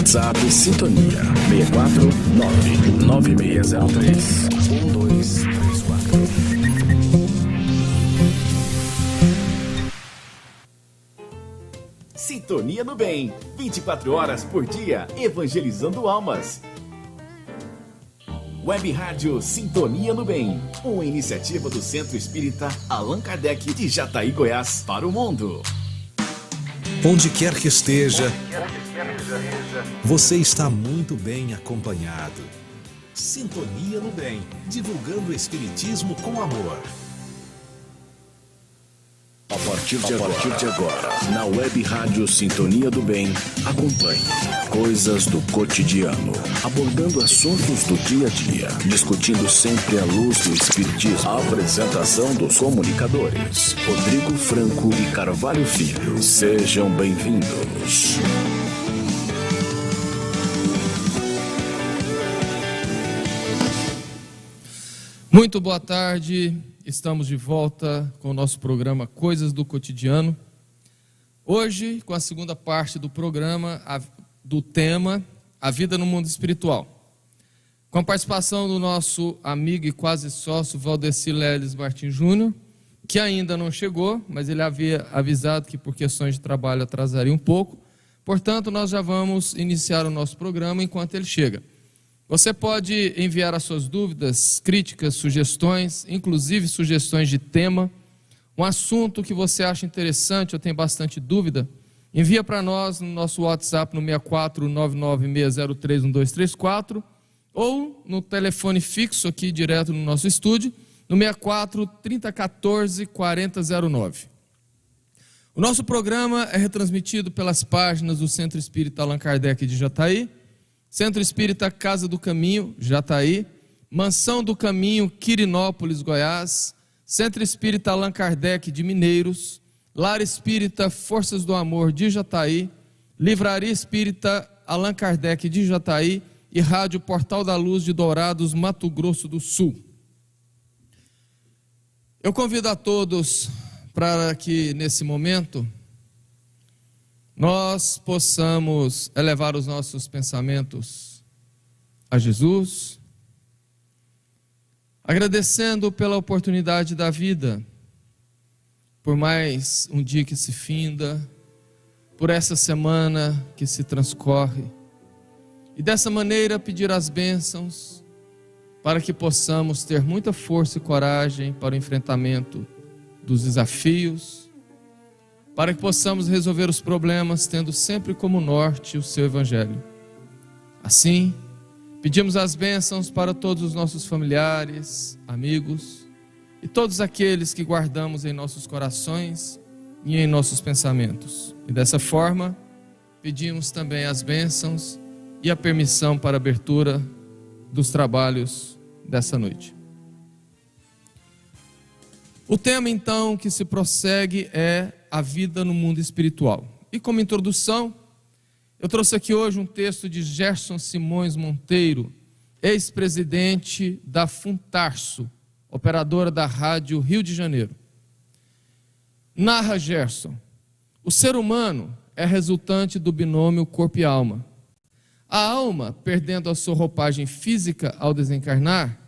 WhatsApp Sintonia 649-9603-1234. Sintonia no Bem, 24 horas por dia, evangelizando almas. Web Rádio Sintonia no Bem, uma iniciativa do Centro Espírita Allan Kardec de Jataí, Goiás, para o mundo. Onde quer que esteja, você está muito bem acompanhado. Sintonia no Bem, divulgando o Espiritismo com amor. A partir de agora, na Web Rádio Sintonia do Bem, acompanhe coisas do cotidiano, abordando assuntos do dia a dia, discutindo sempre à luz do Espiritismo. A apresentação dos comunicadores, Rodrigo Franco e Carvalho Filho. Sejam bem-vindos. Muito boa tarde. Estamos de volta com o nosso programa Coisas do Cotidiano. Hoje, com a segunda parte do programa, do tema A Vida no Mundo Espiritual. Com a participação do nosso amigo e quase sócio Valdeci Leles Martins Júnior, que ainda não chegou, mas ele havia avisado que por questões de trabalho atrasaria um pouco. Portanto, nós já vamos iniciar o nosso programa enquanto ele chega. Você pode enviar as suas dúvidas, críticas, sugestões, inclusive sugestões de tema, um assunto que você acha interessante ou tem bastante dúvida, envia para nós no nosso WhatsApp no 64996031234 ou no telefone fixo aqui direto no nosso estúdio, no 64 3014 4009. O nosso programa é retransmitido pelas páginas do Centro Espírita Allan Kardec de Jataí, Centro Espírita Casa do Caminho, Jataí, Mansão do Caminho, Quirinópolis, Goiás, Centro Espírita Allan Kardec de Mineiros, Lar Espírita Forças do Amor de Jataí, Livraria Espírita Allan Kardec de Jataí e Rádio Portal da Luz de Dourados, Mato Grosso do Sul. Eu convido a todos para que nesse momento nós possamos elevar os nossos pensamentos a Jesus, agradecendo pela oportunidade da vida, por mais um dia que se finda, por essa semana que se transcorre, e dessa maneira pedir as bênçãos para que possamos ter muita força e coragem para o enfrentamento dos desafios, para que possamos resolver os problemas tendo sempre como norte o seu Evangelho. Assim, pedimos as bênçãos para todos os nossos familiares, amigos e todos aqueles que guardamos em nossos corações e em nossos pensamentos. E dessa forma, pedimos também as bênçãos e a permissão para a abertura dos trabalhos dessa noite. O tema então que se prossegue é a vida no mundo espiritual. E como introdução, eu trouxe aqui hoje um texto de Gerson Simões Monteiro, ex-presidente da Funtarso, operadora da Rádio Rio de Janeiro. Narra Gerson: o ser humano é resultante do binômio corpo e alma. A alma, perdendo a sua roupagem física ao desencarnar,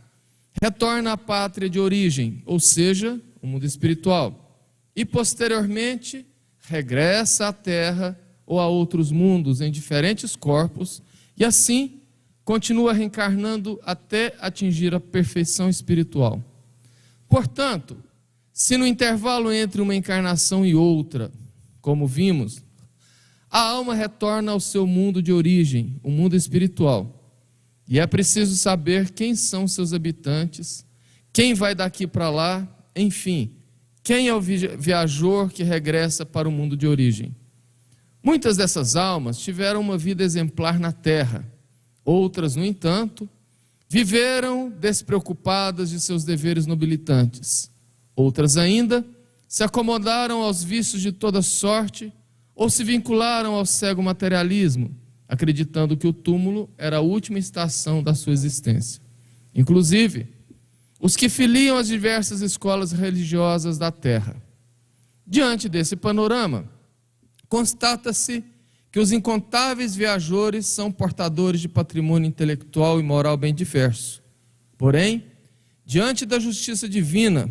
retorna à pátria de origem, ou seja, o mundo espiritual, e posteriormente regressa à terra ou a outros mundos em diferentes corpos, e assim continua reencarnando até atingir a perfeição espiritual. Portanto, se no intervalo entre uma encarnação e outra, como vimos, a alma retorna ao seu mundo de origem, o mundo espiritual, e é preciso saber quem são seus habitantes, quem vai daqui para lá, enfim, quem é o viajor que regressa para o mundo de origem. Muitas dessas almas tiveram uma vida exemplar na terra. Outras, no entanto, viveram despreocupadas de seus deveres nobilitantes. Outras ainda se acomodaram aos vícios de toda sorte ou se vincularam ao cego materialismo, acreditando que o túmulo era a última estação da sua existência. Inclusive, os que filiam as diversas escolas religiosas da terra. Diante desse panorama, constata-se que que os incontáveis viajores são portadores de patrimônio intelectual e moral bem diverso. Porém, diante da justiça divina,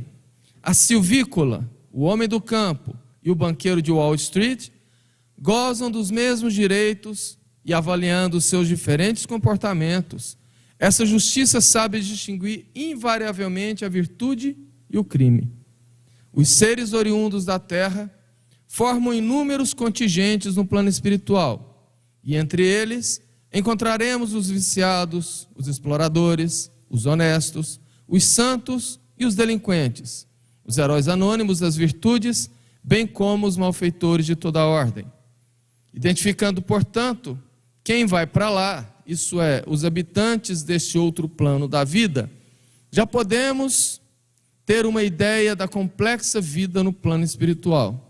a silvícola, o homem do campo e o banqueiro de Wall Street gozam dos mesmos direitos e, avaliando os seus diferentes comportamentos, essa justiça sabe distinguir invariavelmente a virtude e o crime. Os seres oriundos da terra formam inúmeros contingentes no plano espiritual, e entre eles encontraremos os viciados, os exploradores, os honestos, os santos e os delinquentes, os heróis anônimos das virtudes, bem como os malfeitores de toda a ordem. Identificando, portanto, quem vai para lá, isso é, os habitantes deste outro plano da vida, já podemos ter uma ideia da complexa vida no plano espiritual.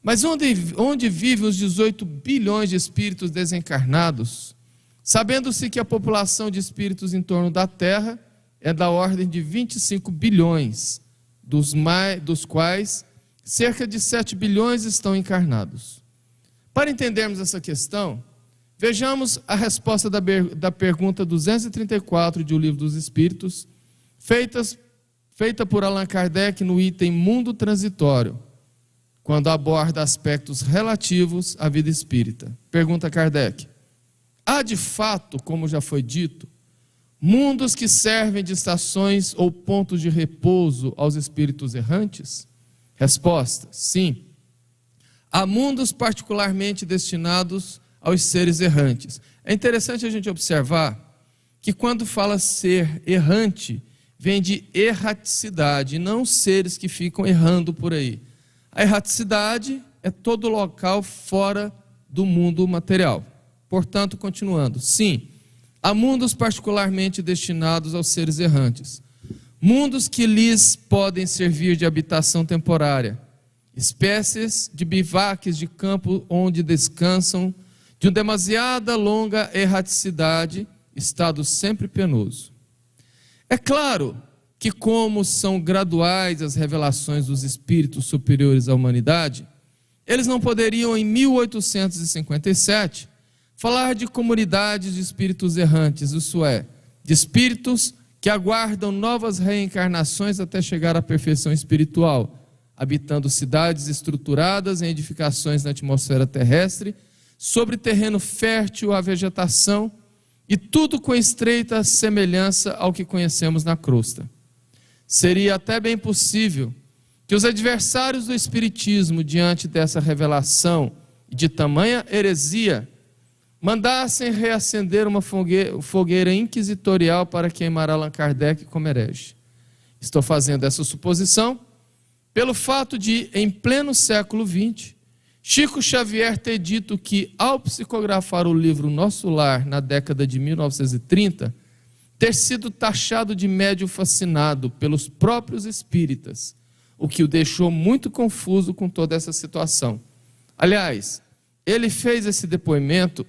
Mas onde vivem os 18 bilhões de espíritos desencarnados, sabendo-se que a população de espíritos em torno da Terra é da ordem de 25 bilhões, dos quais cerca de 7 bilhões estão encarnados. Para entendermos essa questão, vejamos a resposta da pergunta 234 de O Livro dos Espíritos, feita por Allan Kardec no item Mundo Transitório, quando aborda aspectos relativos à vida espírita. Pergunta Kardec: há de fato, como já foi dito, mundos que servem de estações ou pontos de repouso aos espíritos errantes? Resposta: sim. Há mundos particularmente destinados aos seres errantes. É interessante a gente observar que quando fala ser errante, vem de erraticidade, não seres que ficam errando por aí. A erraticidade é todo local fora do mundo material. Portanto, continuando, sim, há mundos particularmente destinados aos seres errantes. Mundos que lhes podem servir de habitação temporária, espécies de bivaques de campo onde descansam de uma demasiada longa erraticidade, estado sempre penoso. É claro que, como são graduais as revelações dos espíritos superiores à humanidade, eles não poderiam, em 1857, falar de comunidades de espíritos errantes, isso é, de espíritos que aguardam novas reencarnações até chegar à perfeição espiritual, habitando cidades estruturadas em edificações na atmosfera terrestre, sobre terreno fértil à vegetação, e tudo com estreita semelhança ao que conhecemos na crosta. Seria até bem possível que os adversários do Espiritismo, diante dessa revelação e de tamanha heresia, mandassem reacender uma fogueira inquisitorial para queimar Allan Kardec como herege. Estou fazendo essa suposição pelo fato de, em pleno século XX, Chico Xavier ter dito que, ao psicografar o livro Nosso Lar, na década de 1930, ter sido taxado de médium fascinado pelos próprios espíritas, o que o deixou muito confuso com toda essa situação. Aliás, ele fez esse depoimento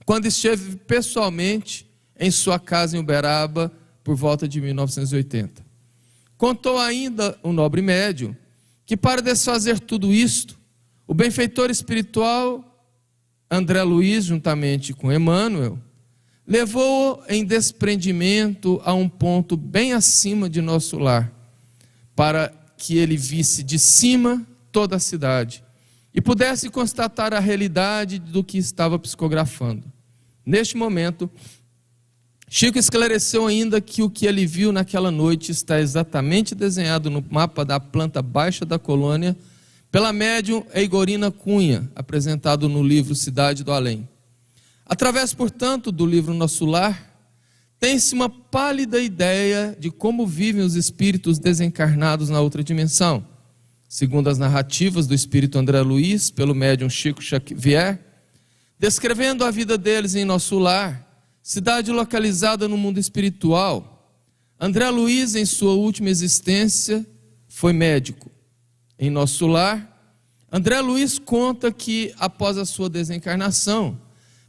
quando esteve pessoalmente em sua casa em Uberaba, por volta de 1980. Contou ainda o nobre médium que, para desfazer tudo isto, o benfeitor espiritual André Luiz, juntamente com Emmanuel, levou-o em desprendimento a um ponto bem acima de Nosso Lar, para que ele visse de cima toda a cidade e pudesse constatar a realidade do que estava psicografando. Neste momento, Chico esclareceu ainda que o que ele viu naquela noite está exatamente desenhado no mapa da planta baixa da colônia pela médium Eigorina Cunha, apresentado no livro Cidade do Além. Através, portanto, do livro Nosso Lar, tem-se uma pálida ideia de como vivem os espíritos desencarnados na outra dimensão. Segundo as narrativas do espírito André Luiz, pelo médium Chico Xavier, descrevendo a vida deles em Nosso Lar, cidade localizada no mundo espiritual, André Luiz, em sua última existência, foi médico. Em Nosso Lar, André Luiz conta que, após a sua desencarnação,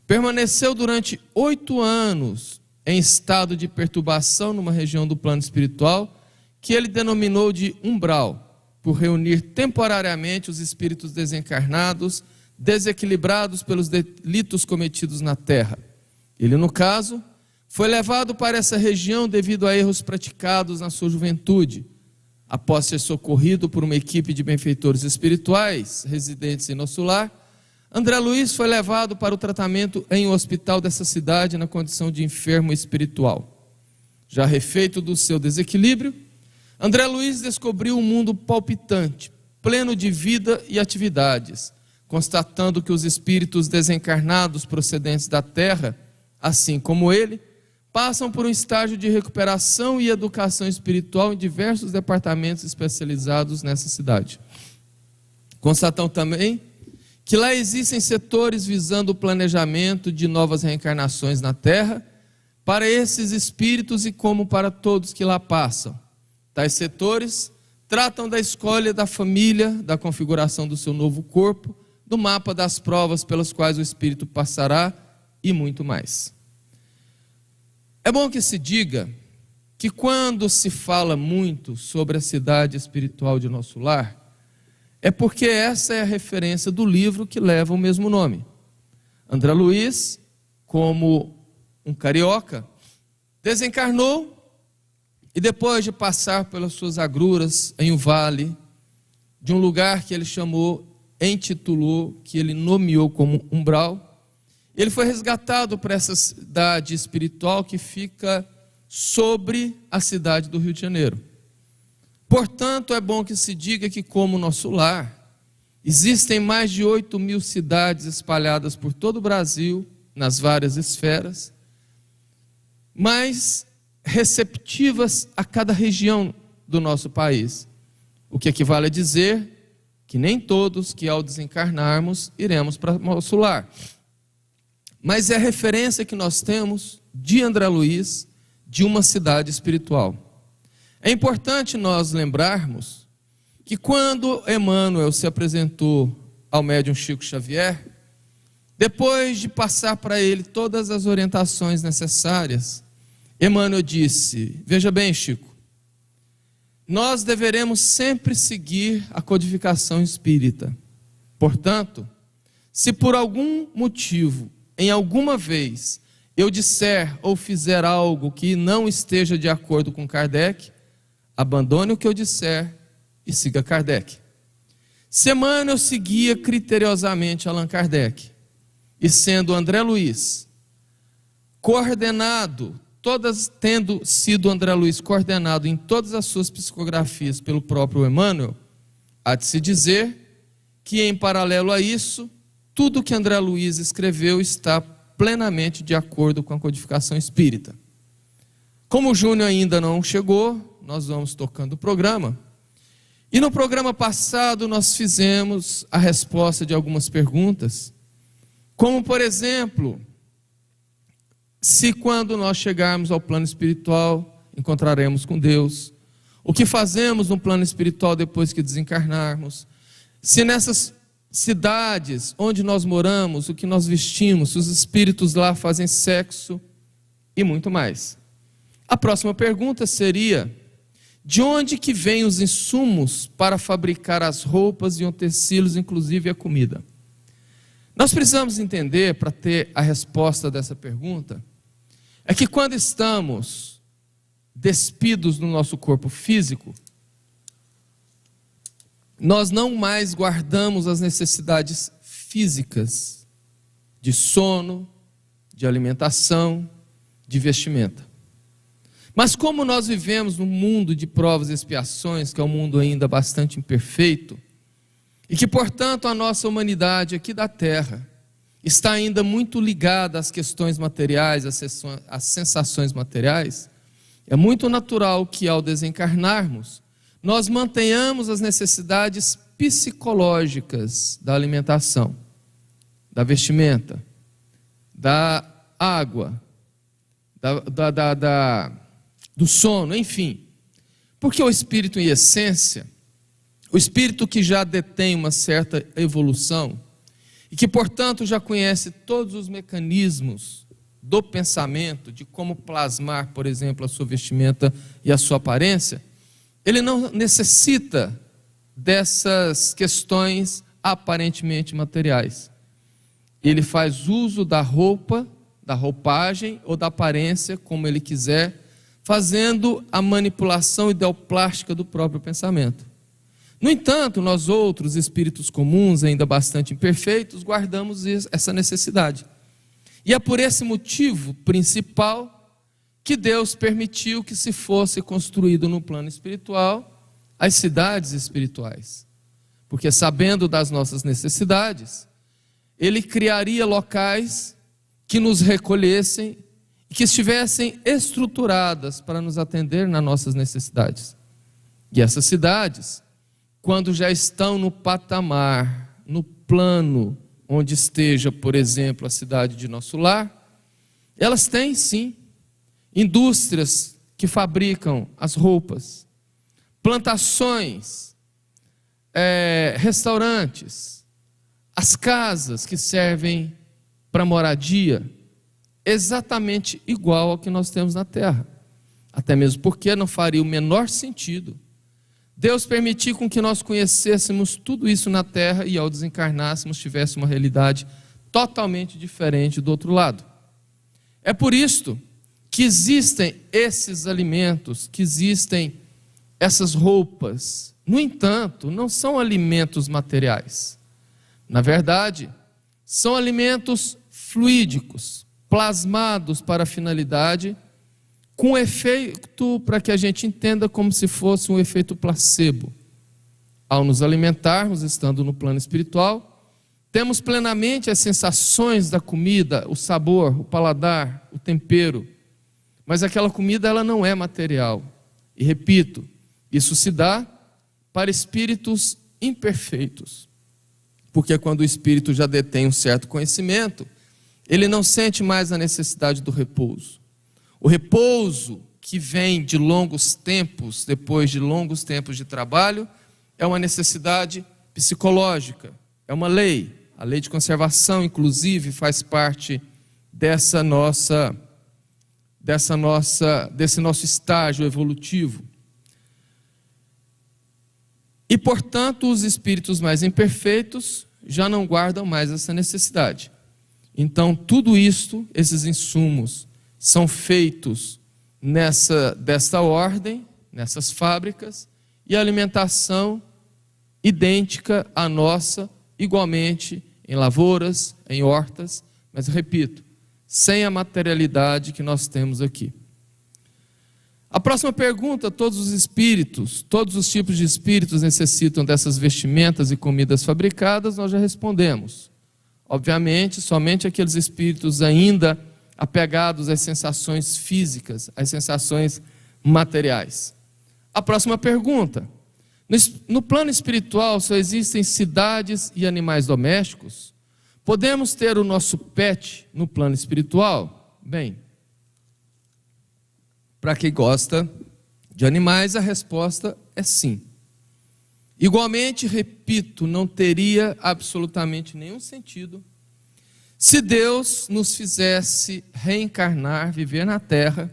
permaneceu durante 8 anos em estado de perturbação numa região do plano espiritual que ele denominou de umbral, por reunir temporariamente os espíritos desencarnados desequilibrados pelos delitos cometidos na terra. Ele, no caso, foi levado para essa região devido a erros praticados na sua juventude. Após ser socorrido por uma equipe de benfeitores espirituais residentes em nosso lar, André Luiz foi levado para o tratamento em um hospital dessa cidade na condição de enfermo espiritual. Já refeito do seu desequilíbrio, André Luiz descobriu um mundo palpitante, pleno de vida e atividades, constatando que os espíritos desencarnados procedentes da terra, assim como ele, passam por um estágio de recuperação e educação espiritual em diversos departamentos especializados nessa cidade. Constatam também que lá existem setores visando o planejamento de novas reencarnações na terra para esses espíritos e como para todos que lá passam. Tais setores tratam da escolha da família, da configuração do seu novo corpo, do mapa das provas pelas quais o espírito passará e muito mais. É bom que se diga que quando se fala muito sobre a cidade espiritual de nosso lar, é porque essa é a referência do livro que leva o mesmo nome. André Luiz, como um carioca, desencarnou e depois de passar pelas suas agruras em um vale, de um lugar que ele intitulou, que ele nomeou como umbral, ele foi resgatado para essa cidade espiritual que fica sobre a cidade do Rio de Janeiro. Portanto, é bom que se diga que, como nosso lar, existem mais de 8.000 cidades espalhadas por todo o Brasil, nas várias esferas, mas receptivas a cada região do nosso país. O que equivale a dizer que nem todos que ao desencarnarmos iremos para o nosso lar. Mas é a referência que nós temos de André Luiz, de uma cidade espiritual. É importante nós lembrarmos que quando Emmanuel se apresentou ao médium Chico Xavier, depois de passar para ele todas as orientações necessárias, Emmanuel disse: veja bem, Chico, nós deveremos sempre seguir a codificação espírita. Portanto, se por algum motivo, em alguma vez, eu disser ou fizer algo que não esteja de acordo com Kardec, abandone o que eu disser e siga Kardec. Se Emmanuel seguia criteriosamente Allan Kardec, e sendo André Luiz coordenado, tendo sido André Luiz coordenado em todas as suas psicografias pelo próprio Emmanuel, há de se dizer que, em paralelo a isso, tudo que André Luiz escreveu está plenamente de acordo com a codificação espírita. Como o Júnior ainda não chegou, nós vamos tocando o programa. E no programa passado nós fizemos a resposta de algumas perguntas, como por exemplo, se quando nós chegarmos ao plano espiritual encontraremos com Deus, o que fazemos no plano espiritual depois que desencarnarmos, se nessas cidades onde nós moramos, o que nós vestimos, se os espíritos lá fazem sexo e muito mais. A próxima pergunta seria: de onde que vêm os insumos para fabricar as roupas e utensílios, inclusive a comida? Nós precisamos entender, para ter a resposta dessa pergunta, é que quando estamos despidos do nosso corpo físico, nós não mais guardamos as necessidades físicas de sono, de alimentação, de vestimenta. Mas como nós vivemos num mundo de provas e expiações, que é um mundo ainda bastante imperfeito, e que, portanto, a nossa humanidade aqui da Terra está ainda muito ligada às questões materiais, às sensações materiais, é muito natural que, ao desencarnarmos, nós mantenhamos as necessidades psicológicas da alimentação, da vestimenta, da água, do sono, enfim. Porque o espírito, em essência, o espírito que já detém uma certa evolução e que, portanto, já conhece todos os mecanismos do pensamento, de como plasmar, por exemplo, a sua vestimenta e a sua aparência, ele não necessita dessas questões aparentemente materiais. Ele faz uso da roupa, da roupagem ou da aparência, como ele quiser, fazendo a manipulação ideoplástica do próprio pensamento. No entanto, nós outros espíritos comuns, ainda bastante imperfeitos, guardamos essa necessidade. E é por esse motivo principal que Deus permitiu que se fosse construído no plano espiritual as cidades espirituais. Porque sabendo das nossas necessidades, Ele criaria locais que nos recolhessem e que estivessem estruturadas para nos atender nas nossas necessidades. E essas cidades, quando já estão no patamar, no plano onde esteja, por exemplo, a cidade de nosso lar, elas têm sim indústrias que fabricam as roupas, plantações, restaurantes, as casas que servem para moradia, exatamente igual ao que nós temos na terra. Até mesmo porque não faria o menor sentido Deus permitir com que nós conhecêssemos tudo isso na terra e ao desencarnássemos tivesse uma realidade totalmente diferente do outro lado. É por isto que existem esses alimentos, que existem essas roupas. No entanto, não são alimentos materiais. Na verdade, são alimentos fluídicos, plasmados para a finalidade, com efeito, para que a gente entenda como se fosse um efeito placebo. Ao nos alimentarmos, estando no plano espiritual, temos plenamente as sensações da comida, o sabor, o paladar, o tempero. Mas aquela comida ela não é material. E repito, isso se dá para espíritos imperfeitos. Porque quando o espírito já detém um certo conhecimento, ele não sente mais a necessidade do repouso. O repouso que vem de longos tempos, depois de longos tempos de trabalho, é uma necessidade psicológica, é uma lei. A lei de conservação, inclusive, faz parte desse nosso estágio evolutivo. E, portanto, os espíritos mais imperfeitos já não guardam mais essa necessidade. Então, tudo isto, esses insumos, são feitos desta ordem, nessas fábricas, e a alimentação idêntica à nossa, igualmente em lavouras, em hortas, mas repito, sem a materialidade que nós temos aqui. A próxima pergunta: todos os espíritos, todos os tipos de espíritos necessitam dessas vestimentas e comidas fabricadas? Nós já respondemos. Obviamente, somente aqueles espíritos ainda apegados às sensações físicas, às sensações materiais. A próxima pergunta: no plano espiritual só existem cidades e animais domésticos? Podemos ter o nosso pet no plano espiritual? Bem, para quem gosta de animais, a resposta é sim. Igualmente, repito, não teria absolutamente nenhum sentido se Deus nos fizesse reencarnar, viver na terra,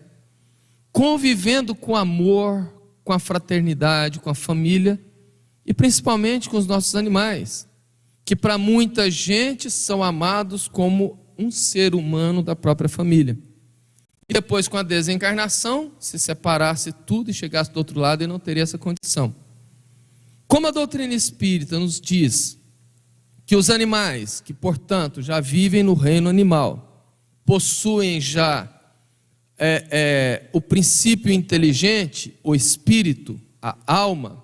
convivendo com amor, com a fraternidade, com a família e principalmente com os nossos animais, que para muita gente são amados como um ser humano da própria família. E depois, com a desencarnação, se separasse tudo e chegasse do outro lado, e não teria essa condição. Como a doutrina espírita nos diz que os animais, que portanto já vivem no reino animal, possuem já o princípio inteligente, o espírito, a alma,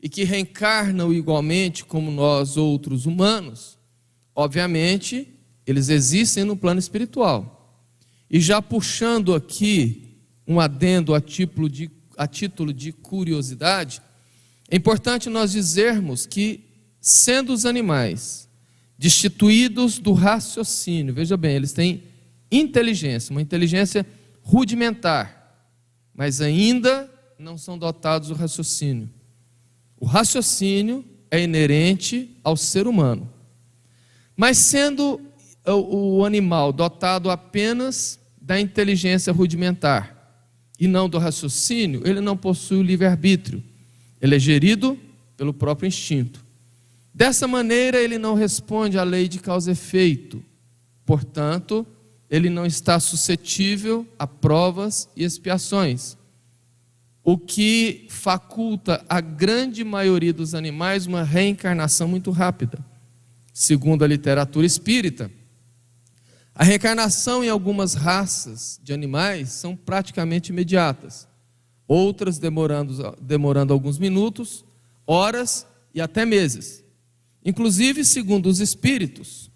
e que reencarnam igualmente como nós outros humanos, obviamente eles existem no plano espiritual. E já puxando aqui um adendo a título de curiosidade, é importante nós dizermos que, sendo os animais destituídos do raciocínio, veja bem, eles têm inteligência, uma inteligência rudimentar, mas ainda não são dotados do raciocínio. O raciocínio é inerente ao ser humano, mas sendo o animal dotado apenas da inteligência rudimentar e não do raciocínio, ele não possui o livre-arbítrio, ele é gerido pelo próprio instinto. Dessa maneira, ele não responde à lei de causa e efeito. Portanto, ele não está suscetível a provas e expiações, o que faculta à grande maioria dos animais uma reencarnação muito rápida. Segundo a literatura espírita, a reencarnação em algumas raças de animais são praticamente imediatas, outras demorando alguns minutos, horas e até meses. Inclusive, segundo os espíritos,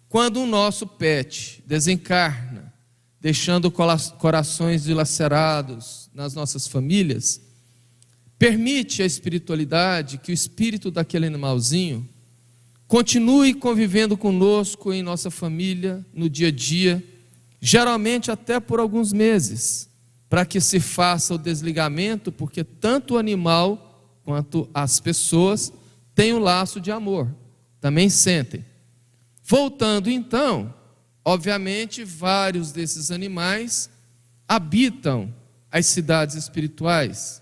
quando o nosso pet desencarna, deixando corações dilacerados nas nossas famílias, permite à espiritualidade que o espírito daquele animalzinho continue convivendo conosco em nossa família, no dia a dia, geralmente até por alguns meses, para que se faça o desligamento, porque tanto o animal quanto as pessoas têm um laço de amor, também sentem. Voltando então, obviamente, vários desses animais habitam as cidades espirituais.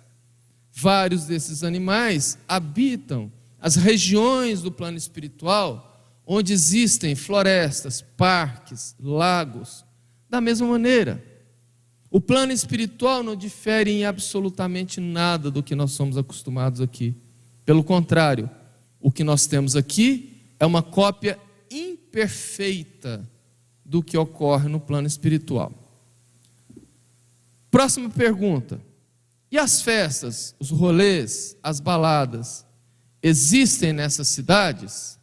Vários desses animais habitam as regiões do plano espiritual, onde existem florestas, parques, lagos. Da mesma maneira, o plano espiritual não difere em absolutamente nada do que nós somos acostumados aqui. Pelo contrário, o que nós temos aqui é uma cópia imperfeita do que ocorre no plano espiritual. Próxima pergunta: e as festas, os rolês, as baladas, existem nessas cidades?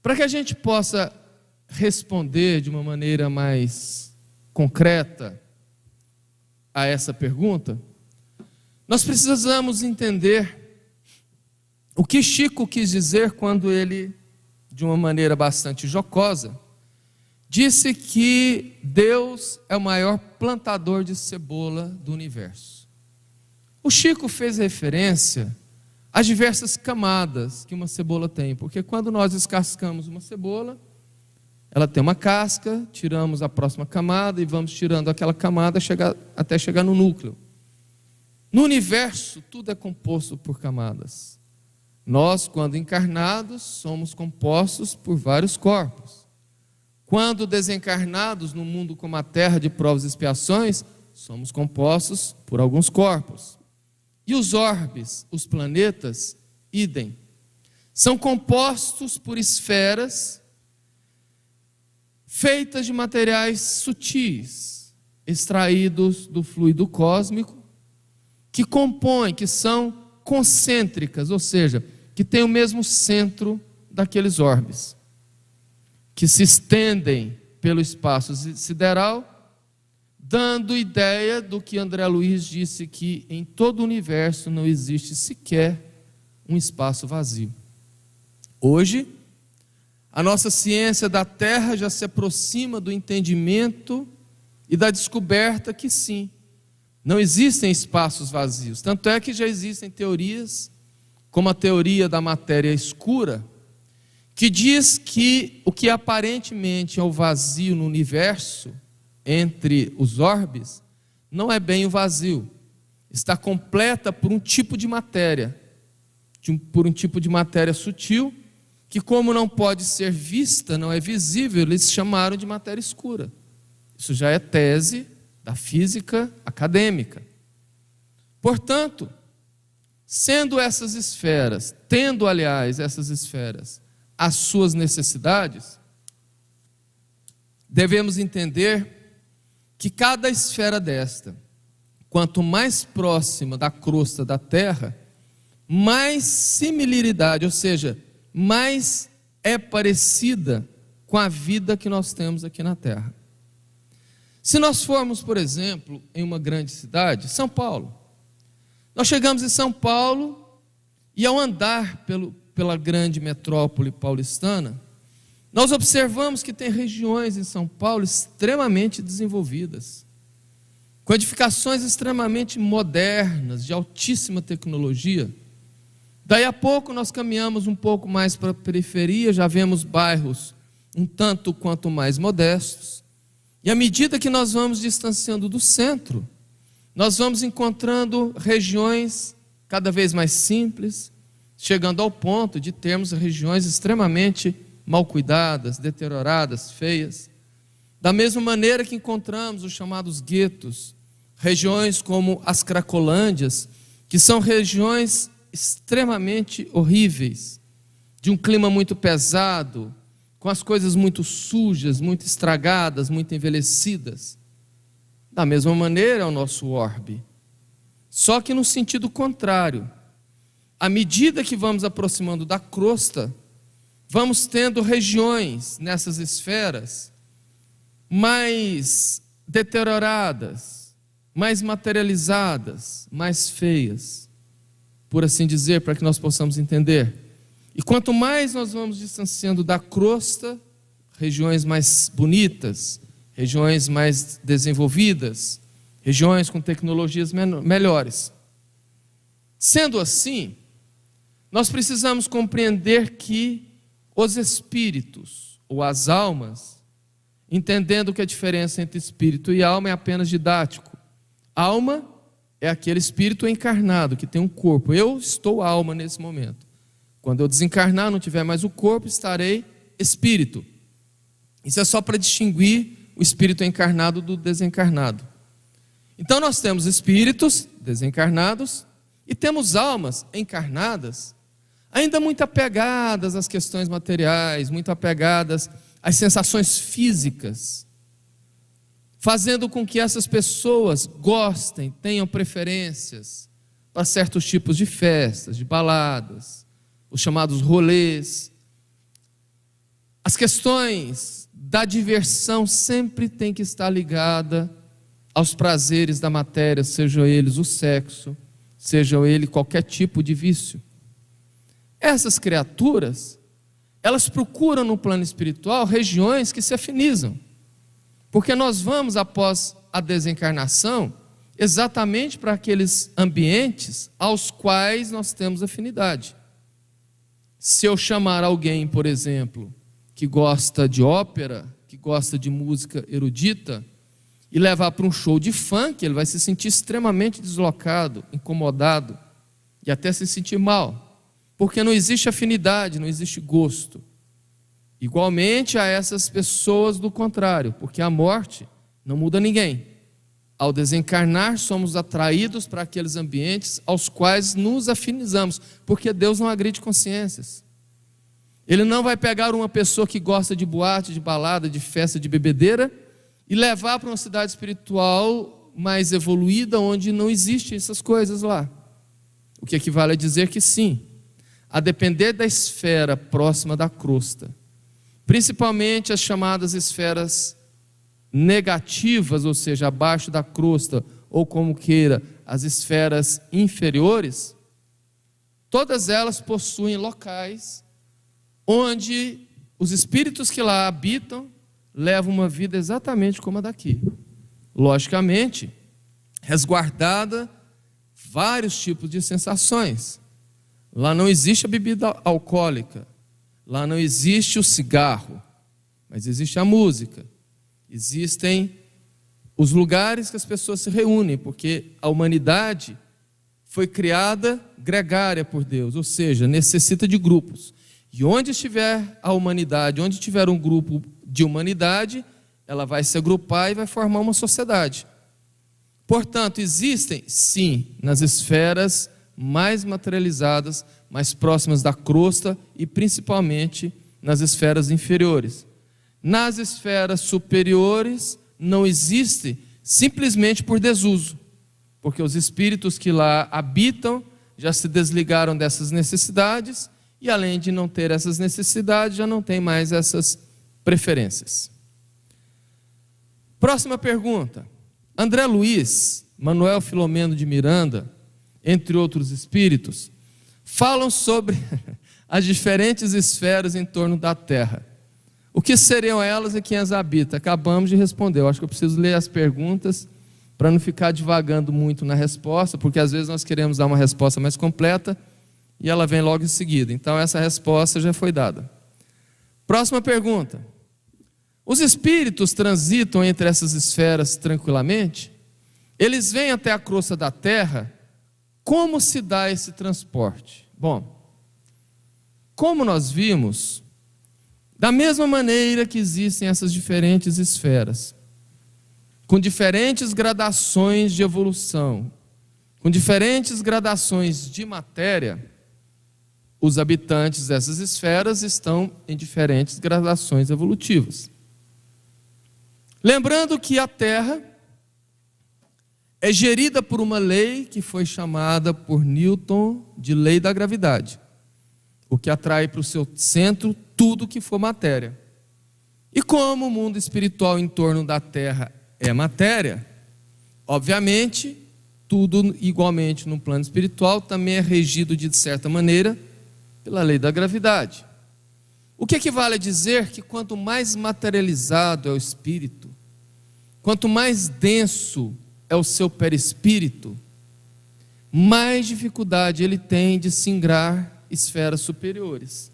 Para que a gente possa responder de uma maneira mais concreta a essa pergunta, nós precisamos entender o que Chico quis dizer quando ele, de uma maneira bastante jocosa, disse que Deus é o maior plantador de cebola do universo. O Chico fez referência às diversas camadas que uma cebola tem, porque quando nós descascamos uma cebola, ela tem uma casca, tiramos a próxima camada e vamos tirando aquela camada até chegar no núcleo. No universo, tudo é composto por camadas. Nós, quando encarnados, somos compostos por vários corpos. Quando desencarnados no mundo como a terra de provas e expiações, somos compostos por alguns corpos. E os orbes, os planetas, idem, são compostos por esferas feitas de materiais sutis, extraídos do fluido cósmico, que compõem, que são concêntricas, ou seja, que têm o mesmo centro daqueles orbes, que se estendem pelo espaço sideral, dando ideia do que André Luiz disse, que em todo o universo não existe sequer um espaço vazio. Hoje, a nossa ciência da Terra já se aproxima do entendimento e da descoberta que sim, não existem espaços vazios. Tanto é que já existem teorias, como a teoria da matéria escura, que diz que o que aparentemente é o vazio no universo, entre os orbes, não é bem o vazio. Está completa por um tipo de matéria, por um tipo de matéria sutil, que como não pode ser vista, não é visível, eles chamaram de matéria escura. Isso já é tese da física acadêmica. Portanto, sendo essas esferas, tendo, aliás, essas esferas, as suas necessidades, devemos entender que cada esfera desta, quanto mais próxima da crosta da Terra, mais similaridade, ou seja, mais é parecida com a vida que nós temos aqui na Terra. Se nós formos, por exemplo, em uma grande cidade, São Paulo, nós chegamos em São Paulo e ao andar pela grande metrópole paulistana, nós observamos que tem regiões em São Paulo extremamente desenvolvidas, com edificações extremamente modernas, de altíssima tecnologia. Daí a pouco nós caminhamos um pouco mais para a periferia, já vemos bairros um tanto quanto mais modestos, e à medida que nós vamos distanciando do centro, nós vamos encontrando regiões cada vez mais simples, chegando ao ponto de termos regiões extremamente mal cuidadas, deterioradas, feias. Da mesma maneira que encontramos os chamados guetos, regiões como as Cracolândias, que são regiões extremamente horríveis, de um clima muito pesado, com as coisas muito sujas, muito estragadas, muito envelhecidas. Da mesma maneira é o nosso orbe, só que no sentido contrário. À medida que vamos aproximando da crosta, vamos tendo regiões nessas esferas mais deterioradas, mais materializadas, mais feias, por assim dizer, para que nós possamos entender. E quanto mais nós vamos distanciando da crosta, regiões mais bonitas, regiões mais desenvolvidas, regiões com tecnologias melhores. Sendo assim, nós precisamos compreender que os espíritos, ou as almas, entendendo que a diferença entre espírito e alma é apenas didático. Alma é aquele espírito encarnado, que tem um corpo. Eu estou alma nesse momento. Quando eu desencarnar, não tiver mais o corpo, estarei espírito. Isso é só para distinguir o espírito encarnado do desencarnado. Então nós temos espíritos desencarnados e temos almas encarnadas, ainda muito apegadas às questões materiais, muito apegadas às sensações físicas, fazendo com que essas pessoas gostem, tenham preferências para certos tipos de festas, de baladas, os chamados rolês. As questões da diversão sempre tem que estar ligada aos prazeres da matéria, sejam eles o sexo, sejam ele qualquer tipo de vício. Essas criaturas, elas procuram no plano espiritual regiões que se afinizam, porque nós vamos após a desencarnação exatamente para aqueles ambientes aos quais nós temos afinidade. Se eu chamar alguém, por exemplo, que gosta de ópera, que gosta de música erudita, e levar para um show de funk, ele vai se sentir extremamente deslocado, incomodado e até se sentir mal, porque não existe afinidade, não existe gosto. Igualmente a essas pessoas do contrário, porque a morte não muda ninguém. Ao desencarnar, somos atraídos para aqueles ambientes aos quais nos afinizamos, porque Deus não agride consciências. Ele não vai pegar uma pessoa que gosta de boate, de balada, de festa, de bebedeira e levar para uma cidade espiritual mais evoluída, onde não existem essas coisas lá. O que equivale a dizer que sim, a depender da esfera próxima da crosta, principalmente as chamadas esferas negativas, ou seja, abaixo da crosta, ou como queira, as esferas inferiores, todas elas possuem locais onde os espíritos que lá habitam levam uma vida exatamente como a daqui. Logicamente, resguardada vários tipos de sensações. Lá não existe a bebida alcoólica, lá não existe o cigarro, mas existe a música. Existem os lugares que as pessoas se reúnem, porque a humanidade foi criada gregária por Deus, ou seja, necessita de grupos. E onde estiver a humanidade, onde tiver um grupo de humanidade, ela vai se agrupar e vai formar uma sociedade. Portanto, existem, sim, nas esferas mais materializadas, mais próximas da crosta e principalmente nas esferas inferiores. Nas esferas superiores não existe simplesmente por desuso, porque os espíritos que lá habitam já se desligaram dessas necessidades e além de não ter essas necessidades, já não tem mais essas preferências. Próxima pergunta. André Luiz, Manuel Filomeno de Miranda, entre outros espíritos, falam sobre as diferentes esferas em torno da Terra. O que seriam elas e quem as habita? Acabamos de responder. Eu acho que eu preciso ler as perguntas para não ficar divagando muito na resposta, porque às vezes nós queremos dar uma resposta mais completa e ela vem logo em seguida. Então essa resposta já foi dada. Próxima pergunta. Os espíritos transitam entre essas esferas tranquilamente? Eles vêm até a crosta da Terra? Como se dá esse transporte? Bom, como nós vimos, da mesma maneira que existem essas diferentes esferas, com diferentes gradações de evolução, com diferentes gradações de matéria, os habitantes dessas esferas estão em diferentes gradações evolutivas. Lembrando que a Terra é gerida por uma lei que foi chamada por Newton de lei da gravidade, o que atrai para o seu centro tudo que for matéria. E como o mundo espiritual em torno da Terra é matéria, obviamente, tudo igualmente no plano espiritual também é regido de certa maneira pela lei da gravidade. O que equivale a dizer que quanto mais materializado é o espírito, quanto mais denso é o seu perispírito, mais dificuldade ele tem de singrar esferas superiores.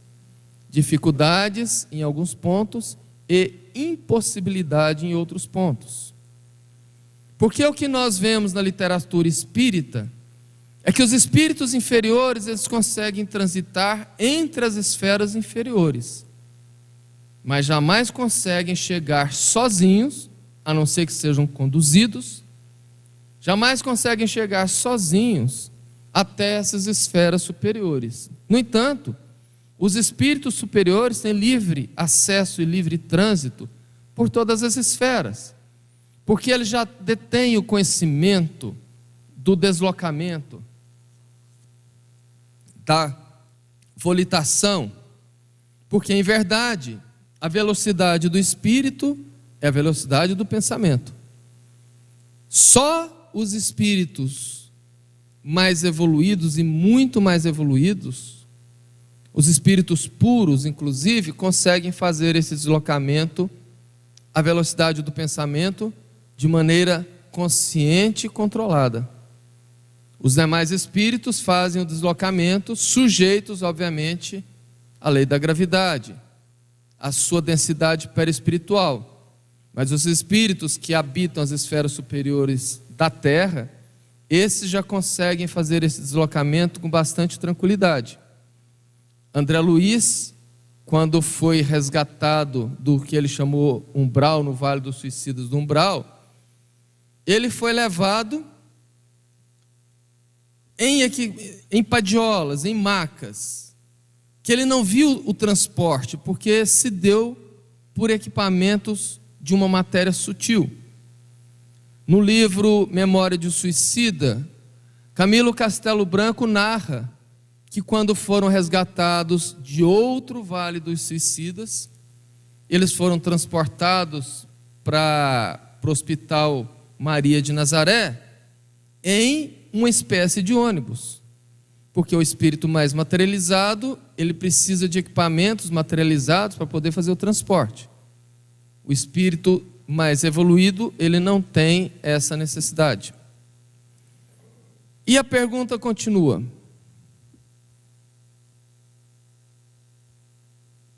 Dificuldades em alguns pontos e impossibilidade em outros pontos. Porque o que nós vemos na literatura espírita é que os espíritos inferiores, eles conseguem transitar entre as esferas inferiores, mas jamais conseguem chegar sozinhos, a não ser que sejam conduzidos, jamais conseguem chegar sozinhos até essas esferas superiores. No entanto, os espíritos superiores têm livre acesso e livre trânsito por todas as esferas, porque eles já detêm o conhecimento do deslocamento, da volitação, porque em verdade a velocidade do espírito é a velocidade do pensamento. Só os espíritos mais evoluídos e muito mais evoluídos, os espíritos puros inclusive, conseguem fazer esse deslocamento à velocidade do pensamento de maneira consciente e controlada. Os demais espíritos fazem o deslocamento sujeitos, obviamente, à lei da gravidade, à sua densidade perispiritual. Mas os espíritos que habitam as esferas superiores da Terra, esses já conseguem fazer esse deslocamento com bastante tranquilidade. André Luiz, quando foi resgatado do que ele chamou umbral, no Vale dos Suicidas do Umbral, ele foi levado em padiolas, em macas, que ele não viu o transporte, porque se deu por equipamentos de uma matéria sutil. No livro Memória de um Suicida, Camilo Castelo Branco narra que quando foram resgatados de outro Vale dos Suicidas, eles foram transportados para o Hospital Maria de Nazaré em uma espécie de ônibus, porque o espírito mais materializado, ele precisa de equipamentos materializados para poder fazer o transporte. O espírito mais evoluído, ele não tem essa necessidade. E a pergunta continua.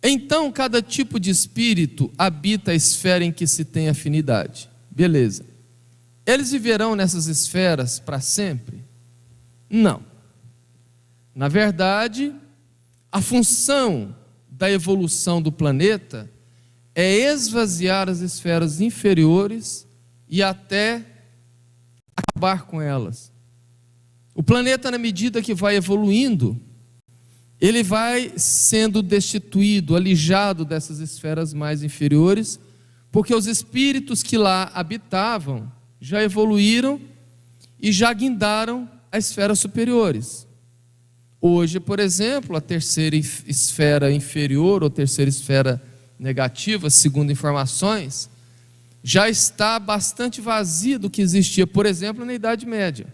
Então, cada tipo de espírito habita a esfera em que se tem afinidade. Beleza. Eles viverão nessas esferas para sempre? Não. Na verdade, a função da evolução do planeta é esvaziar as esferas inferiores e até acabar com elas. O planeta, na medida que vai evoluindo, ele vai sendo destituído, alijado dessas esferas mais inferiores, porque os espíritos que lá habitavam já evoluíram e já guindaram as esferas superiores. Hoje, por exemplo, a terceira esfera inferior, ou terceira esfera negativa, segundo informações, já está bastante vazia do que existia, por exemplo, na Idade Média,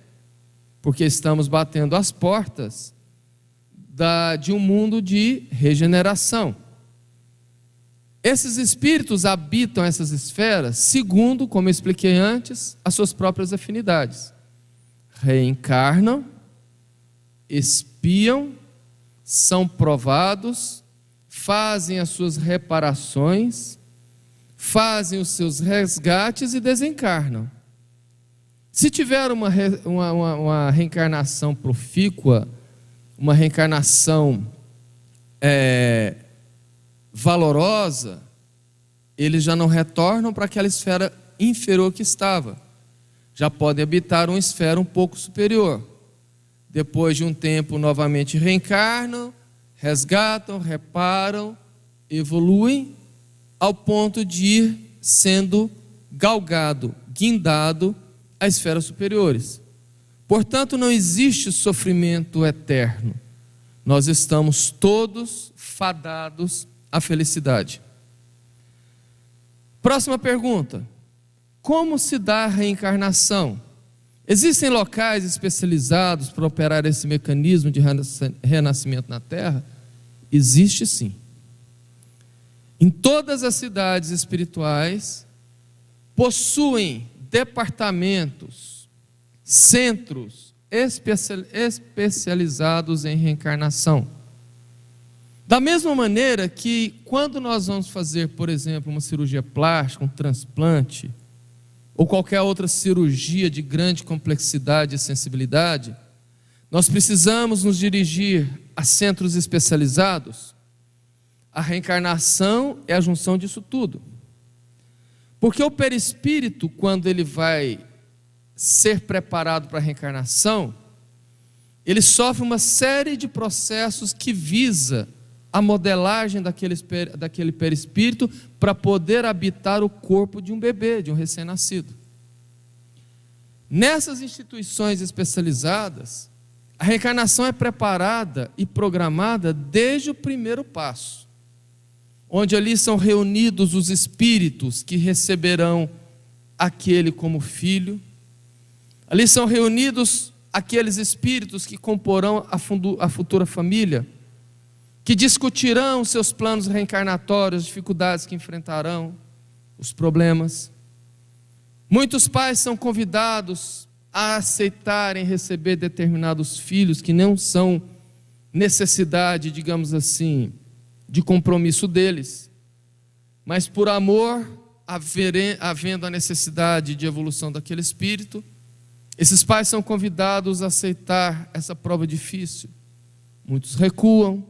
porque estamos batendo as portas de um mundo de regeneração. Esses espíritos habitam essas esferas segundo, como eu expliquei antes, as suas próprias afinidades. Reencarnam, espiam, são provados, fazem as suas reparações, fazem os seus resgates e desencarnam. Se tiver uma reencarnação profícua, uma reencarnação valorosa, eles já não retornam para aquela esfera inferior que estava. Já podem habitar uma esfera um pouco superior. Depois de um tempo, novamente reencarnam, resgatam, reparam, evoluem, ao ponto de ir sendo galgado, guindado a esferas superiores. Portanto, não existe sofrimento eterno. Nós estamos todos fadados à felicidade. Próxima pergunta: como se dá a reencarnação? Existem locais especializados para operar esse mecanismo de renascimento na Terra? Existe sim. Em todas as cidades espirituais possuem departamentos, centros especializados em reencarnação. Da mesma maneira que quando nós vamos fazer, por exemplo, uma cirurgia plástica, um transplante, ou qualquer outra cirurgia de grande complexidade e sensibilidade, nós precisamos nos dirigir a centros especializados. A reencarnação é a junção disso tudo. Porque o perispírito, quando ele vai ser preparado para a reencarnação, ele sofre uma série de processos que visa a modelagem daquele perispírito para poder habitar o corpo de um bebê, de um recém-nascido. Nessas instituições especializadas, a reencarnação é preparada e programada desde o primeiro passo, onde ali são reunidos os espíritos que receberão aquele como filho. Ali são reunidos aqueles espíritos que comporão a futura família, que discutirão seus planos reencarnatórios, as dificuldades que enfrentarão, os problemas. Muitos pais são convidados a aceitarem receber determinados filhos que não são necessidade, digamos assim, de compromisso deles, mas por amor, havendo a necessidade de evolução daquele espírito, esses pais são convidados a aceitar essa prova difícil. Muitos recuam,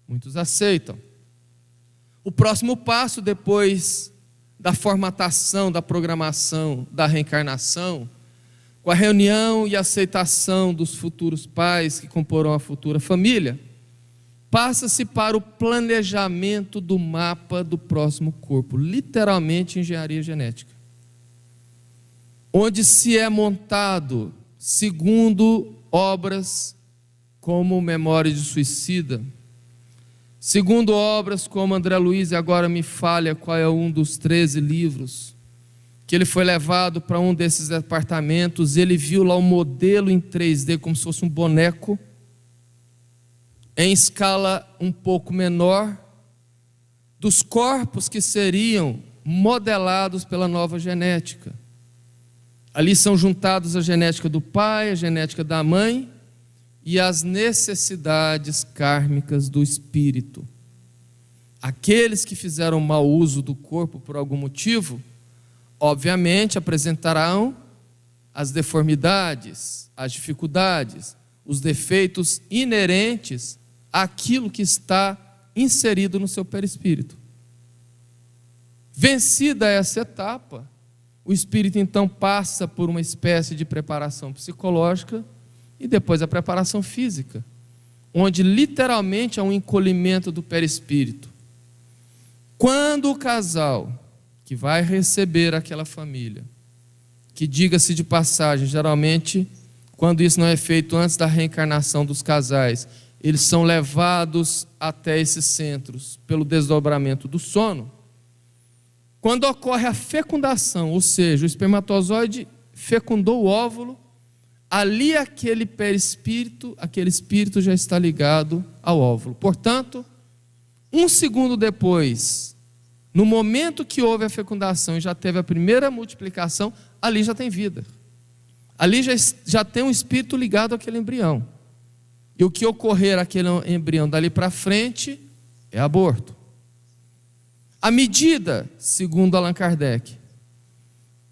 muitos aceitam. O próximo passo, depois da formatação, da programação, da reencarnação, com a reunião e aceitação dos futuros pais que comporão a futura família, passa-se para o planejamento do mapa do próximo corpo, literalmente engenharia genética, onde se é montado segundo obras como Memória de Suicida, segundo obras como André Luiz, e agora me falha qual é um dos 13 livros, que ele foi levado para um desses departamentos, ele viu lá um modelo em 3D, como se fosse um boneco, em escala um pouco menor, dos corpos que seriam modelados pela nova genética. Ali são juntados a genética do pai, a genética da mãe e as necessidades kármicas do espírito. Aqueles que fizeram mau uso do corpo por algum motivo, obviamente apresentarão as deformidades, as dificuldades, os defeitos inerentes àquilo que está inserido no seu perispírito. Vencida essa etapa, o espírito então passa por uma espécie de preparação psicológica e depois a preparação física, onde literalmente há um encolhimento do perispírito. Quando o casal que vai receber aquela família, que diga-se de passagem, geralmente, quando isso não é feito antes da reencarnação dos casais, eles são levados até esses centros pelo desdobramento do sono. Quando ocorre a fecundação, ou seja, o espermatozoide fecundou o óvulo, ali aquele perispírito, aquele espírito já está ligado ao óvulo. Portanto, 1 segundo depois, no momento que houve a fecundação e já teve a primeira multiplicação, ali já tem vida. Ali já tem um espírito ligado àquele embrião. E o que ocorrer àquele embrião dali para frente é aborto. À medida, segundo Allan Kardec,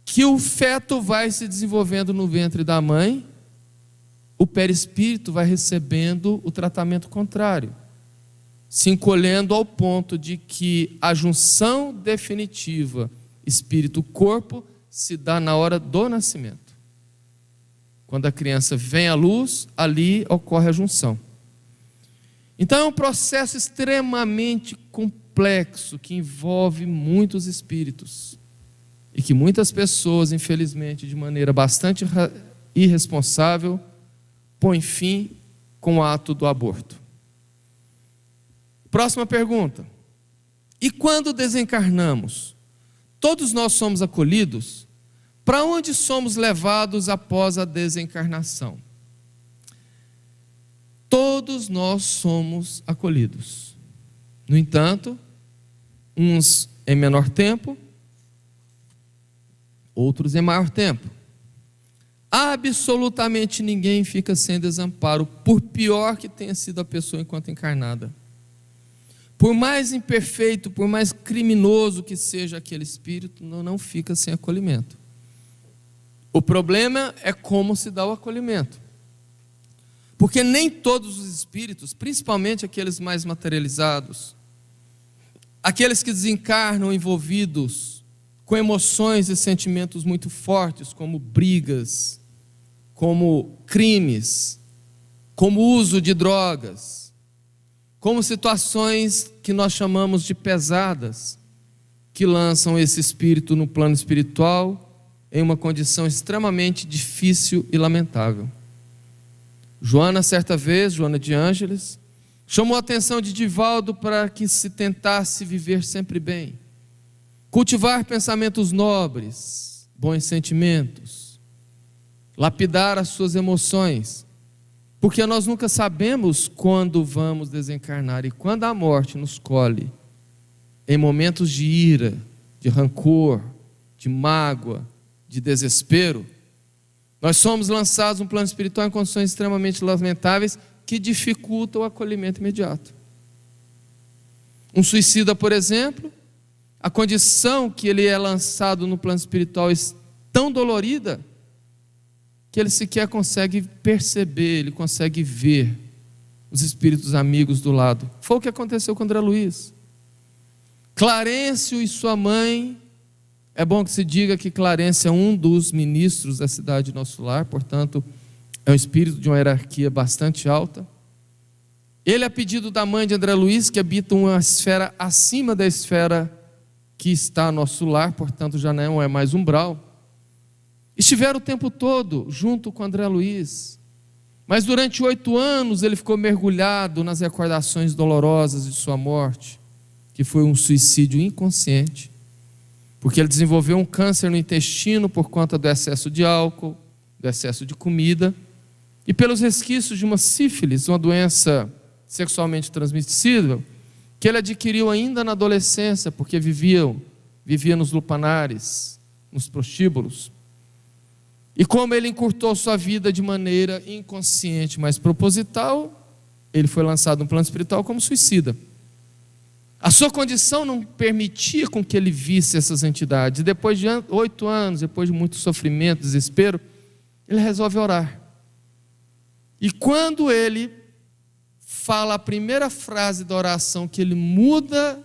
que o feto vai se desenvolvendo no ventre da mãe, o perispírito vai recebendo o tratamento contrário. se encolhendo ao ponto de que a junção definitiva espírito-corpo se dá na hora do nascimento. Quando a criança vem à luz, ali ocorre a junção. Então é um processo extremamente complexo que envolve muitos espíritos e que muitas pessoas, infelizmente, de maneira bastante irresponsável, põem fim com o ato do aborto. Próxima pergunta. E quando desencarnamos, todos nós somos acolhidos? Para onde somos levados após a desencarnação? Todos nós somos acolhidos. No entanto, uns em menor tempo, outros em maior tempo. Absolutamente ninguém fica sem desamparo, por pior que tenha sido a pessoa enquanto encarnada. Por mais imperfeito, por mais criminoso que seja aquele espírito, não fica sem acolhimento. O problema é como se dá o acolhimento. Porque nem todos os espíritos, principalmente aqueles mais materializados, aqueles que desencarnam envolvidos com emoções e sentimentos muito fortes, como brigas, como crimes, como uso de drogas, como situações que nós chamamos de pesadas, que lançam esse espírito no plano espiritual em uma condição extremamente difícil e lamentável. Joana, certa vez, Joana de Ângeles, chamou a atenção de Divaldo para que se tentasse viver sempre bem, cultivar pensamentos nobres, bons sentimentos, lapidar as suas emoções, porque nós nunca sabemos quando vamos desencarnar, e quando a morte nos colhe em momentos de ira, de rancor, de mágoa, de desespero, nós somos lançados no plano espiritual em condições extremamente lamentáveis que dificultam o acolhimento imediato. Um suicida, por exemplo, a condição que ele é lançado no plano espiritual é tão dolorida que ele sequer consegue perceber, ele consegue ver os espíritos amigos do lado. Foi o que aconteceu com André Luiz. Clarencio e sua mãe, é bom que se diga que Clarencio é um dos ministros da cidade de Nosso Lar, portanto, é um espírito de uma hierarquia bastante alta. Ele, a pedido da mãe de André Luiz, que habita uma esfera acima da esfera que está Nosso Lar, portanto já não é mais umbral, estiveram o tempo todo junto com André Luiz, mas durante 8 anos ele ficou mergulhado nas recordações dolorosas de sua morte, que foi um suicídio inconsciente, porque ele desenvolveu um câncer no intestino por conta do excesso de álcool, do excesso de comida, e pelos resquícios de uma sífilis, uma doença sexualmente transmissível, que ele adquiriu ainda na adolescência, porque vivia nos lupanares, nos prostíbulos. E como ele encurtou sua vida de maneira inconsciente, mas proposital, ele foi lançado no plano espiritual como suicida. A sua condição não permitia com que ele visse essas entidades. E depois de 8 anos, depois de muito sofrimento, desespero, ele resolve orar. E quando ele fala a primeira frase da oração, que ele muda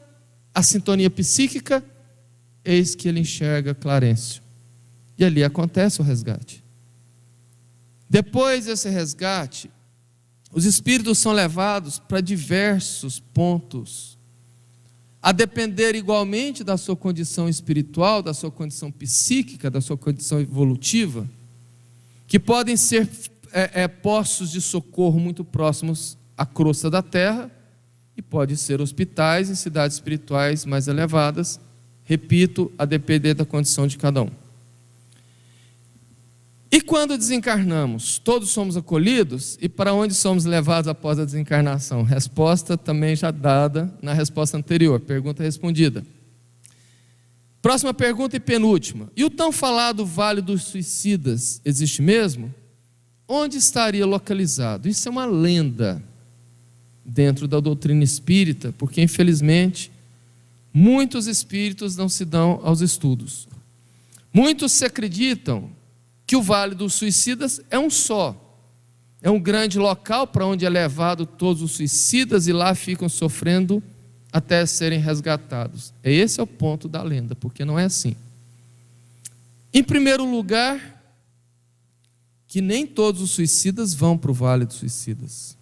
a sintonia psíquica, eis que ele enxerga Clarencio. E ali acontece o resgate. Depois desse resgate, os espíritos são levados para diversos pontos, a depender igualmente da sua condição espiritual, da sua condição psíquica, da sua condição evolutiva, que podem ser postos de socorro muito próximos à crosta da terra, e pode ser hospitais em cidades espirituais mais elevadas, repito, a depender da condição de cada um. E quando desencarnamos, todos somos acolhidos? E para onde somos levados após a desencarnação? Resposta também já dada na resposta anterior, pergunta respondida. Próxima pergunta e penúltima. E o tão falado Vale dos Suicidas existe mesmo? Onde estaria localizado? Isso é uma lenda dentro da doutrina espírita, porque infelizmente muitos espíritos não se dão aos estudos. Muitos se acreditam que o Vale dos Suicidas é um só, é um grande local para onde é levado todos os suicidas e lá ficam sofrendo até serem resgatados. Esse é o ponto da lenda, porque não é assim. Em primeiro lugar, que nem todos os suicidas vão para o Vale dos Suicidas.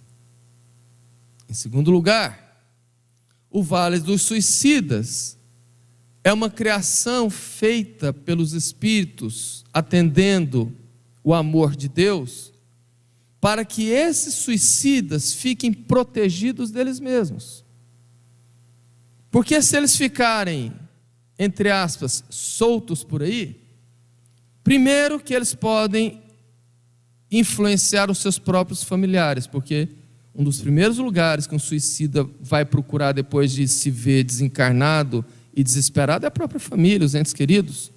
Em segundo lugar, o Vale dos Suicidas é uma criação feita pelos espíritos, atendendo o amor de Deus, para que esses suicidas fiquem protegidos deles mesmos. Porque se eles ficarem, entre aspas, soltos por aí, primeiro que eles podem influenciar os seus próprios familiares, porque um dos primeiros lugares que um suicida vai procurar depois de se ver desencarnado e desesperado é a própria família, os entes queridos.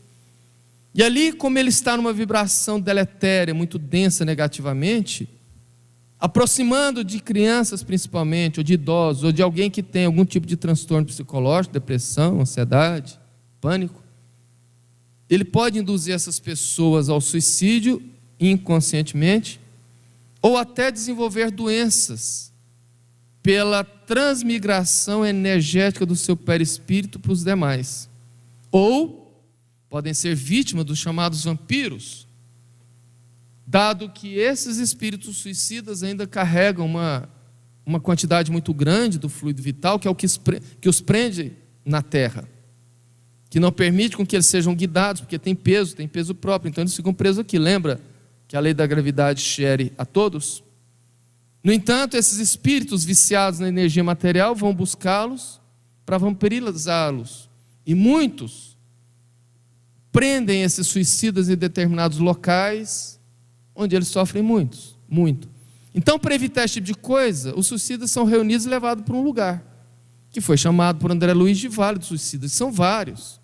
E ali, como ele está numa vibração deletéria, muito densa negativamente, aproximando de crianças principalmente, ou de idosos, ou de alguém que tem algum tipo de transtorno psicológico, depressão, ansiedade, pânico, ele pode induzir essas pessoas ao suicídio inconscientemente, ou até desenvolver doenças pela transmigração energética do seu perispírito para os demais. Ou podem ser vítimas dos chamados vampiros, dado que esses espíritos suicidas ainda carregam uma quantidade muito grande do fluido vital, que é o que os prende na terra, que não permite com que eles sejam guiados, porque tem peso próprio, então eles ficam presos aqui. Lembra que a lei da gravidade fere a todos? No entanto, esses espíritos viciados na energia material vão buscá-los para vampirizá-los, e muitos prendem esses suicidas em determinados locais onde eles sofrem muito. Então, para evitar esse tipo de coisa, os suicidas são reunidos e levados para um lugar que foi chamado por André Luiz de Vale dos Suicidas. São vários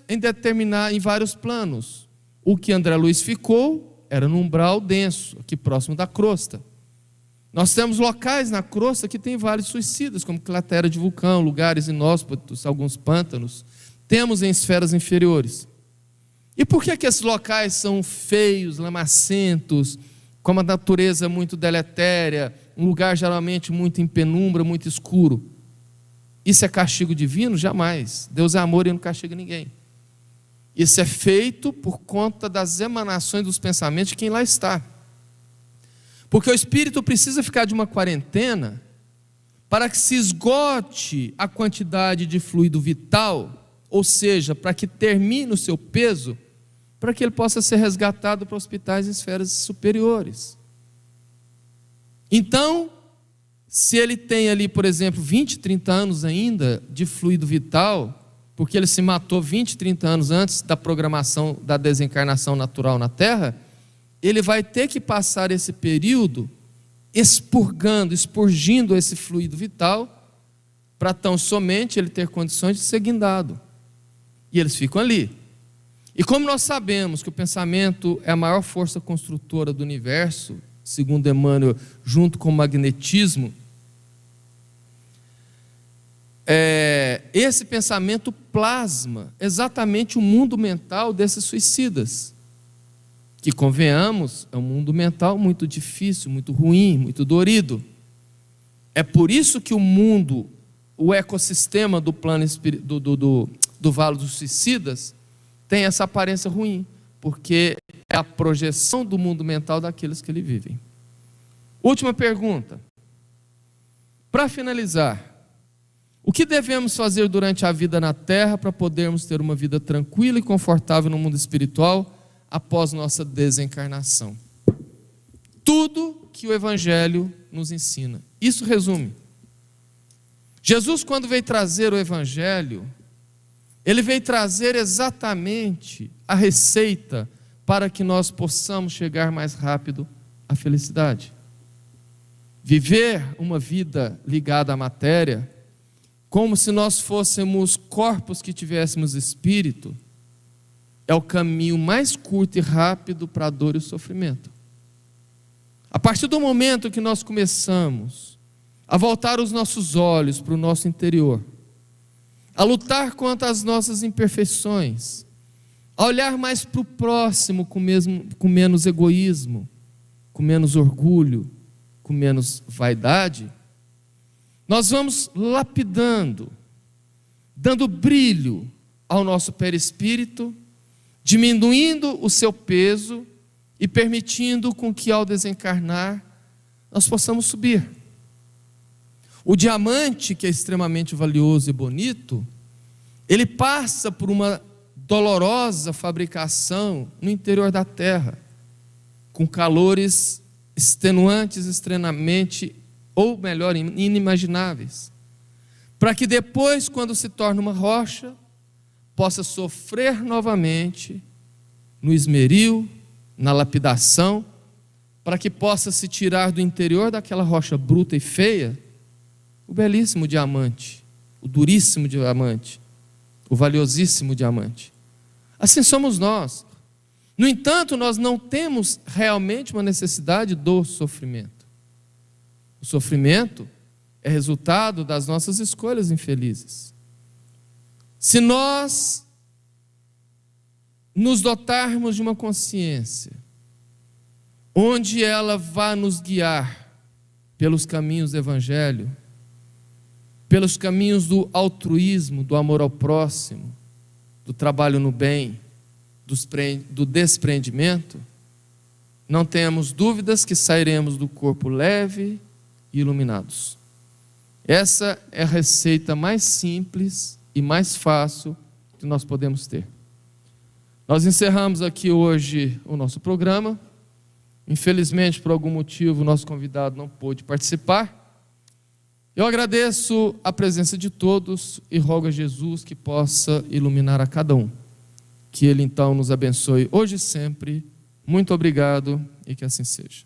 em vários planos. O que André Luiz ficou era no umbral denso, aqui próximo da crosta. Nós temos locais na crosta que tem vários suicidas, como cratera de vulcão, lugares inóspitos, alguns pântanos. Temos em esferas inferiores. E por que esses locais são feios, lamacentos, com uma natureza muito deletéria, um lugar geralmente muito em penumbra, muito escuro? Isso é castigo divino? Jamais. Deus é amor e não castiga ninguém. Isso é feito por conta das emanações dos pensamentos de quem lá está. Porque o espírito precisa ficar de uma quarentena para que se esgote a quantidade de fluido vital, ou seja, para que termine o seu peso, para que ele possa ser resgatado para hospitais em esferas superiores. Então, se ele tem ali, por exemplo, 20, 30 anos ainda de fluido vital, porque ele se matou 20, 30 anos antes da programação da desencarnação natural na Terra, ele vai ter que passar esse período expurgindo esse fluido vital, para tão somente ele ter condições de ser guindado. E eles ficam ali. E como nós sabemos que o pensamento é a maior força construtora do universo, segundo Emmanuel, junto com o magnetismo, esse pensamento plasma exatamente o mundo mental desses suicidas, que, convenhamos, é um mundo mental muito difícil, muito ruim, muito dorido. É por isso que o ecossistema do plano do Vale dos Suicidas tem essa aparência ruim, porque é a projeção do mundo mental daqueles que ali vivem. Última pergunta. Para finalizar, o que devemos fazer durante a vida na Terra para podermos ter uma vida tranquila e confortável no mundo espiritual após nossa desencarnação? Tudo que o Evangelho nos ensina. Isso resume. Jesus, quando veio trazer o Evangelho, ele veio trazer exatamente a receita para que nós possamos chegar mais rápido à felicidade. Viver uma vida ligada à matéria, como se nós fôssemos corpos que tivéssemos espírito, é o caminho mais curto e rápido para a dor e o sofrimento. A partir do momento que nós começamos a voltar os nossos olhos para o nosso interior, a lutar contra as nossas imperfeições, a olhar mais para o próximo com menos egoísmo, com menos orgulho, com menos vaidade, nós vamos lapidando, dando brilho ao nosso perispírito, diminuindo o seu peso e permitindo com que ao desencarnar nós possamos subir. O diamante, que é extremamente valioso e bonito, ele passa por uma dolorosa fabricação no interior da terra, com calores extenuantes, extremamente, ou melhor, inimagináveis, para que depois, quando se torna uma rocha, possa sofrer novamente no esmeril, na lapidação, para que possa se tirar do interior daquela rocha bruta e feia o belíssimo diamante, o duríssimo diamante, o valiosíssimo diamante. Assim somos nós. No entanto, nós não temos realmente uma necessidade do sofrimento. O sofrimento é resultado das nossas escolhas infelizes. Se nós nos dotarmos de uma consciência onde ela vá nos guiar pelos caminhos do Evangelho, pelos caminhos do altruísmo, do amor ao próximo, do trabalho no bem, do despreendimento, não temos dúvidas que sairemos do corpo leve e iluminados. Essa é a receita mais simples e mais fácil que nós podemos ter. Nós encerramos aqui hoje o nosso programa. Infelizmente, por algum motivo, o nosso convidado não pôde participar. Eu agradeço a presença de todos e rogo a Jesus que possa iluminar a cada um. Que Ele então nos abençoe hoje e sempre. Muito obrigado e que assim seja.